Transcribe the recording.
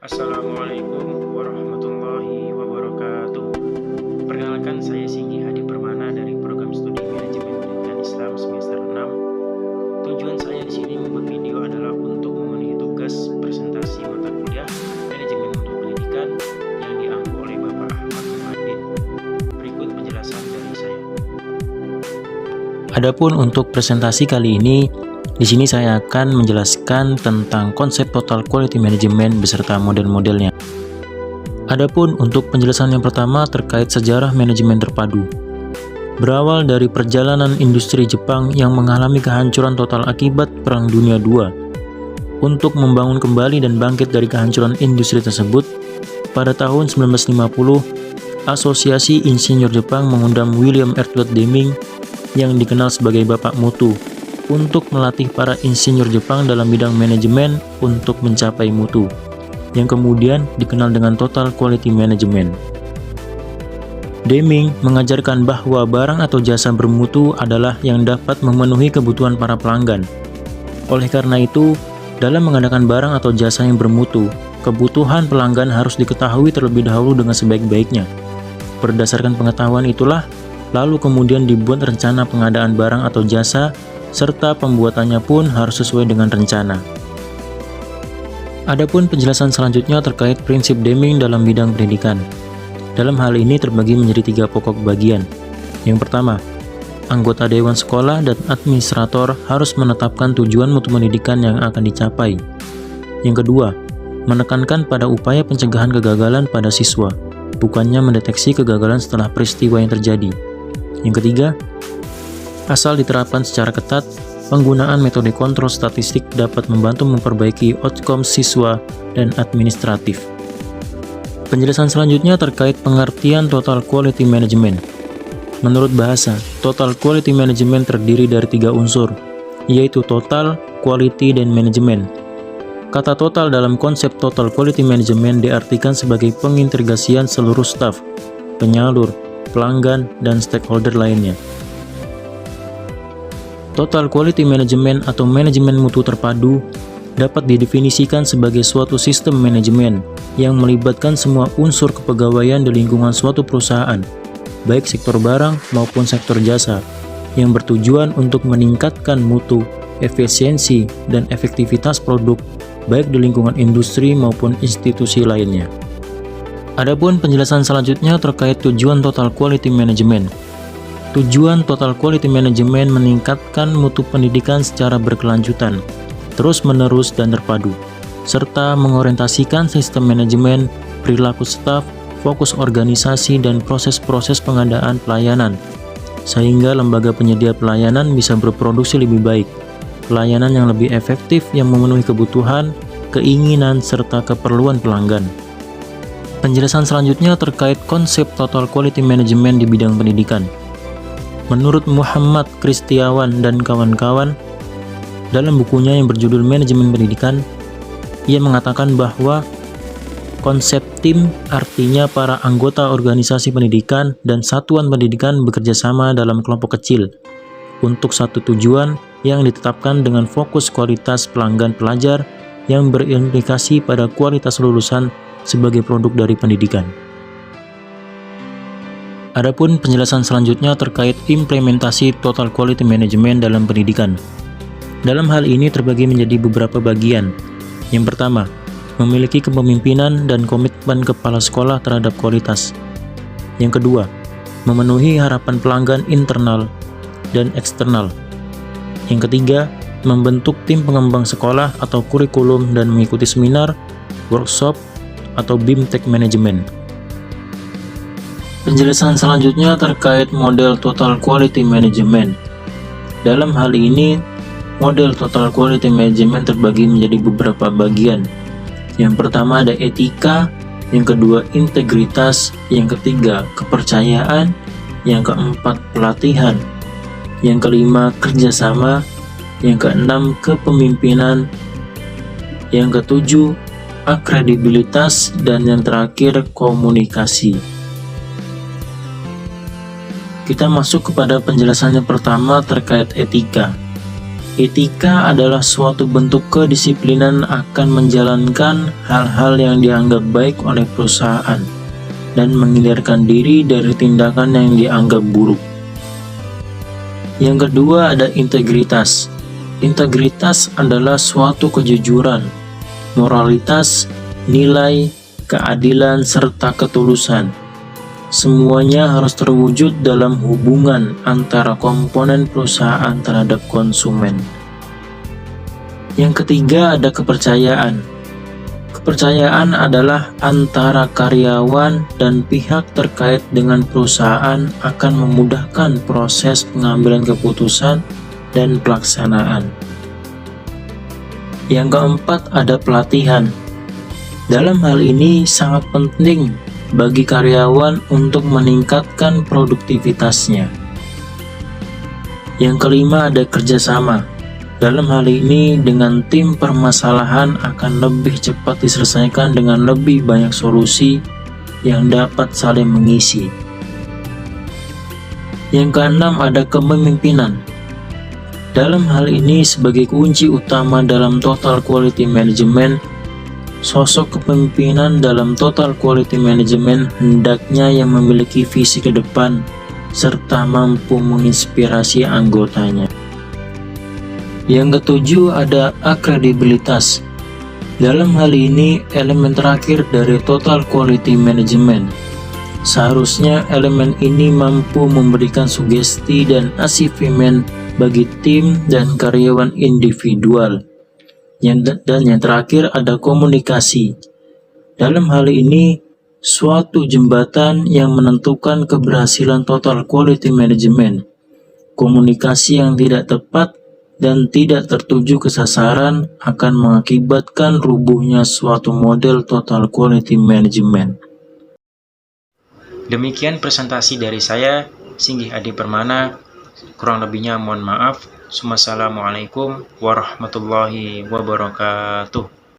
Assalamualaikum warahmatullahi wabarakatuh. Perkenalkan, saya Singgi Hadi Permana dari program studi Manajemen Pendidikan Islam semester 6. Tujuan saya di sini membuat video adalah untuk memenuhi tugas presentasi mata kuliah Manajemen Mutu Pendidikan yang diampu oleh Bapak Ahmad Muhaddin. Berikut penjelasan dari saya. Adapun untuk presentasi kali ini, di sini saya akan menjelaskan tentang konsep Total Quality Management beserta model-modelnya. Adapun untuk penjelasan yang pertama terkait sejarah manajemen terpadu. Berawal dari perjalanan industri Jepang yang mengalami kehancuran total akibat Perang Dunia II. Untuk membangun kembali dan bangkit dari kehancuran industri tersebut, pada tahun 1950, Asosiasi Insinyur Jepang mengundang William Edward Deming yang dikenal sebagai Bapak Mutu untuk melatih para insinyur Jepang dalam bidang manajemen untuk mencapai mutu, yang kemudian dikenal dengan Total Quality Management. Deming mengajarkan bahwa barang atau jasa bermutu adalah yang dapat memenuhi kebutuhan para pelanggan. Oleh karena itu, dalam mengadakan barang atau jasa yang bermutu, kebutuhan pelanggan harus diketahui terlebih dahulu dengan sebaik-baiknya. Berdasarkan pengetahuan itulah, lalu kemudian dibuat rencana pengadaan barang atau jasa, serta pembuatannya pun harus sesuai dengan rencana. Adapun penjelasan selanjutnya terkait prinsip Deming dalam bidang pendidikan. Dalam hal ini terbagi menjadi 3 pokok bagian. Yang pertama, anggota dewan sekolah dan administrator harus menetapkan tujuan mutu pendidikan yang akan dicapai. Yang kedua, menekankan pada upaya pencegahan kegagalan pada siswa, bukannya mendeteksi kegagalan setelah peristiwa yang terjadi. Yang ketiga, asal diterapkan secara ketat, penggunaan metode kontrol statistik dapat membantu memperbaiki outcome siswa dan administratif. Penjelasan selanjutnya terkait pengertian Total Quality Management. Menurut bahasa, Total Quality Management terdiri dari 3 unsur, yaitu Total, Quality, dan Management. Kata total dalam konsep Total Quality Management diartikan sebagai pengintegrasian seluruh staf, penyalur, pelanggan, dan stakeholder lainnya. Total Quality Management atau manajemen mutu terpadu dapat didefinisikan sebagai suatu sistem manajemen yang melibatkan semua unsur kepegawaian di lingkungan suatu perusahaan, baik sektor barang maupun sektor jasa, yang bertujuan untuk meningkatkan mutu, efisiensi, dan efektivitas produk, baik di lingkungan industri maupun institusi lainnya. Adapun penjelasan selanjutnya terkait tujuan Total Quality Management. Tujuan Total Quality Management meningkatkan mutu pendidikan secara berkelanjutan, terus-menerus dan terpadu, serta mengorientasikan sistem manajemen, perilaku staf, fokus organisasi, dan proses-proses pengadaan pelayanan, sehingga lembaga penyedia pelayanan bisa berproduksi lebih baik, pelayanan yang lebih efektif yang memenuhi kebutuhan, keinginan, serta keperluan pelanggan. Penjelasan selanjutnya terkait konsep Total Quality Management di bidang pendidikan. Menurut Muhammad Kristiawan dan kawan-kawan, dalam bukunya yang berjudul Manajemen Pendidikan, ia mengatakan bahwa konsep tim artinya para anggota organisasi pendidikan dan satuan pendidikan bekerja sama dalam kelompok kecil untuk satu tujuan yang ditetapkan dengan fokus kualitas pelanggan pelajar yang berimplikasi pada kualitas lulusan sebagai produk dari pendidikan. Adapun penjelasan selanjutnya terkait implementasi Total Quality Management dalam pendidikan. Dalam hal ini terbagi menjadi beberapa bagian. Yang pertama, memiliki kepemimpinan dan komitmen kepala sekolah terhadap kualitas. Yang kedua, memenuhi harapan pelanggan internal dan eksternal. Yang ketiga, membentuk tim pengembang sekolah atau kurikulum dan mengikuti seminar, workshop, atau BIMTEK Management. Penjelasan selanjutnya terkait model Total Quality Management. Dalam hal ini, model Total Quality Management terbagi menjadi beberapa bagian. Yang pertama ada etika, yang kedua integritas, yang ketiga kepercayaan, yang keempat pelatihan, yang kelima kerjasama, yang keenam kepemimpinan, yang ketujuh akredibilitas, dan yang terakhir komunikasi. Kita masuk kepada penjelasannya pertama terkait etika. Etika adalah suatu bentuk kedisiplinan akan menjalankan hal-hal yang dianggap baik oleh perusahaan dan menghindarkan diri dari tindakan yang dianggap buruk. Yang kedua ada integritas. Integritas adalah suatu kejujuran, moralitas, nilai, keadilan, serta ketulusan. Semuanya harus terwujud dalam hubungan antara komponen perusahaan terhadap konsumen. Yang ketiga ada kepercayaan. Kepercayaan adalah antara karyawan dan pihak terkait dengan perusahaan akan memudahkan proses pengambilan keputusan dan pelaksanaan. Yang keempat ada pelatihan. Dalam hal ini sangat penting bagi karyawan untuk meningkatkan produktivitasnya. Yang kelima ada kerjasama. Dalam hal ini dengan tim permasalahan akan lebih cepat diselesaikan dengan lebih banyak solusi yang dapat saling mengisi. Yang keenam ada kepemimpinan. Dalam hal ini sebagai kunci utama dalam total quality management, sosok kepemimpinan dalam total quality management hendaknya yang memiliki visi ke depan serta mampu menginspirasi anggotanya. Yang ketujuh ada akredibilitas. Dalam hal ini elemen terakhir dari total quality management. Seharusnya elemen ini mampu memberikan sugesti dan achievement bagi tim dan karyawan individual. Dan yang terakhir ada komunikasi. Dalam hal ini, suatu jembatan yang menentukan keberhasilan total quality management. Komunikasi yang tidak tepat dan tidak tertuju ke sasaran akan mengakibatkan rubuhnya suatu model total quality management. Demikian presentasi dari saya, Singgih Adi Permana. Kurang lebihnya mohon maaf. Wassalamualaikum warahmatullahi wabarakatuh.